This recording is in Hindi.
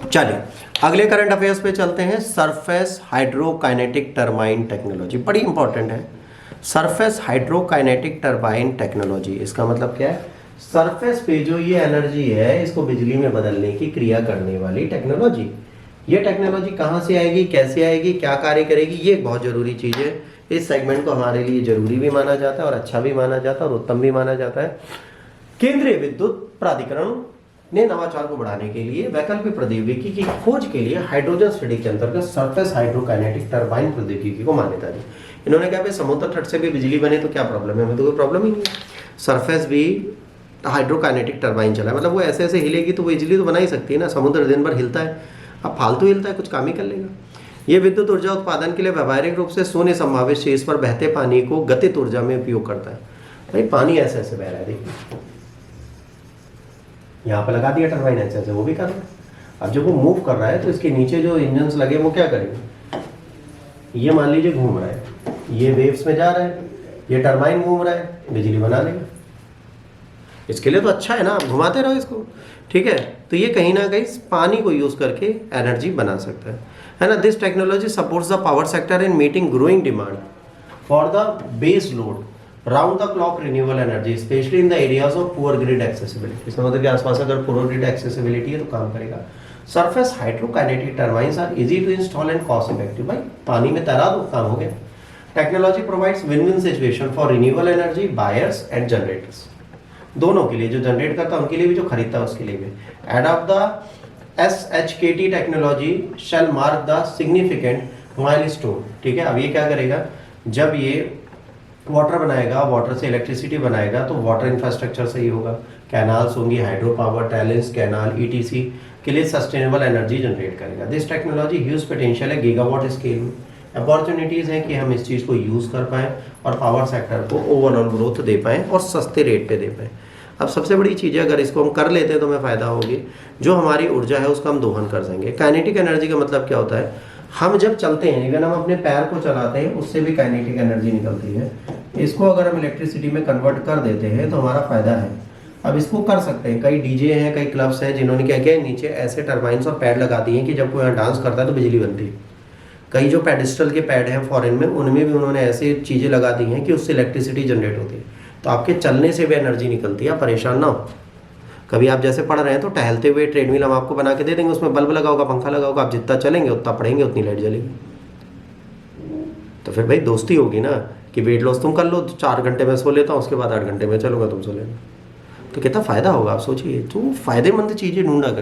चलिए अगले करंट अफेयर्स पे चलते हैं। सरफेस हाइड्रोकाइनेटिक टरबाइन टेक्नोलॉजी बड़ी इंपॉर्टेंट है। सरफेस हाइड्रोकाइनेटिक टरबाइन टेक्नोलॉजी, इसका मतलब क्या है? सरफेस पे जो ये एनर्जी है इसको बिजली में बदलने की क्रिया करने वाली टेक्नोलॉजी। ये टेक्नोलॉजी कहाँ से आएगी, कैसे आएगी, क्या कार्य करेगी, ये बहुत जरूरी चीज है। इस सेगमेंट को हमारे लिए जरूरी भी माना जाता है और अच्छा भी माना जाता है और उत्तम भी माना जाता है। केंद्रीय विद्युत प्राधिकरण ने नवाचार को बढ़ाने के लिए वैकल्पिक प्रौद्योगिकी की खोज के लिए हाइड्रोजन स्टडी के अंतर्गत सरफेस हाइड्रोकाइनेटिक टरबाइन प्रौद्योगिकी को मान्यता दी। इन्होंने कहा भाई समुद्र तट से भी बिजली बने तो क्या प्रॉब्लम है? हमें तो कोई प्रॉब्लम ही नहीं है। सरफेस भी हाइड्रोकाइनेटिक टरबाइन चला है, मतलब वो ऐसे ऐसे हिलेगी तो वो बिजली तो बना ही सकती है ना। समुद्र दिन भर हिलता है, अब फालतू हिलता है, कुछ काम ही कर लेगा। ये विद्युत ऊर्जा उत्पादन के लिए व्यावहारिक रूप से शून्य संभावित शेष पर बहते पानी को गतित ऊर्जा में उपयोग करता है। भाई पानी ऐसे ऐसे बह रहा है, देखिए यहाँ पे लगा दिया टरबाइन, ऐसे ऐसे वो भी कर रहा है। अब जब वो मूव कर रहा है तो इसके नीचे जो इंजन्स लगे वो क्या करेंगे? ये मान लीजिए घूम रहा है, ये वेव्स में जा रहा है, ये टरबाइन घूम रहा है, बिजली बना देगा। इसके लिए तो अच्छा है ना, आप घुमाते रहो इसको, ठीक है। तो ये कहीं ना कहीं पानी को यूज करके एनर्जी बना सकता है ना। This technology supports the power sector in meeting growing demand for the base load round the clock renewable energy specially in the areas of poor grid accessibility. इसका मतलब के आसपास अगर पुअर ग्रिड एक्सेसिबिलिटी है तो काम करेगा। Surface hydrokinetic turbines are easy to install and cost effective. भाई पानी में तैरा दो, काम हो गया। Technology provides win win situation for renewable energy buyers and generators, दोनों के लिए, जो जनरेट करता है उनके लिए भी, जो खरीदता है उसके लिए भी। Adopt the SHKT technology shall mark the significant milestone. ठीक है, अब ये क्या करेगा? जब ये वाटर बनाएगा, वाटर से इलेक्ट्रिसिटी बनाएगा तो वाटर इंफ्रास्ट्रक्चर सही होगा, कैनाल्स होंगी, hydro power, talents, canal, ETC के लिए सस्टेनेबल एनर्जी जनरेट करेगा। दिस टेक्नोलॉजी ह्यूज पोटेंशियल है गीगावाट स्केल में। अपॉर्चुनिटीज हैं कि हम इस चीज़ को यूज़ कर पाएँ और पावर सेक्टर को ओवरऑल ग्रोथ दे पाएँ और सस्ते रेट पे दे पाएँ। अब सबसे बड़ी चीज़ है, अगर इसको हम कर लेते हैं तो हमें फ़ायदा होगी, जो हमारी ऊर्जा है उसका हम दोहन कर सकेंगे। काइनेटिक एनर्जी का मतलब क्या होता है? हम जब चलते हैं, इवन हम अपने पैर को चलाते हैं, उससे भी काइनेटिक एनर्जी निकलती है। इसको अगर हम इलेक्ट्रिसिटी में कन्वर्ट कर देते हैं तो हमारा फायदा है। अब इसको कर सकते हैं, कई डीजे हैं, कई क्लब्स हैं जिन्होंने क्या किया, नीचे ऐसे टरबाइंस और पैड लगा दिए हैं कि जब कोई यहाँ डांस करता है तो बिजली बनती है। कई जो पेडिस्टल के पैड हैं फॉरेन में, उनमें भी उन्होंने ऐसी चीज़ें लगा दी हैं कि उससे इलेक्ट्रिसिटी जनरेट होती है। तो आपके चलने से भी एनर्जी निकलती है, आप परेशान ना हो। कभी आप जैसे पढ़ रहे हैं तो टहलते हुए ट्रेडमिल हम आपको बना के दे देंगे, उसमें बल्ब लगा होगा, पंखा लगा होगा, आप जितना चलेंगे उतना पढ़ेंगे उतनी लाइट जलेगी। तो फिर भाई दोस्ती होगी ना, कि वेट लॉस तुम कर लो, 4 घंटे में सो लेता हूँ, उसके बाद 8 घंटे में चलूंगा, तुम सो लेना। तो कितना फ़ायदा होगा आप सोचिए। तो फ़ायदेमंद चीज़ें ढूंढा करें।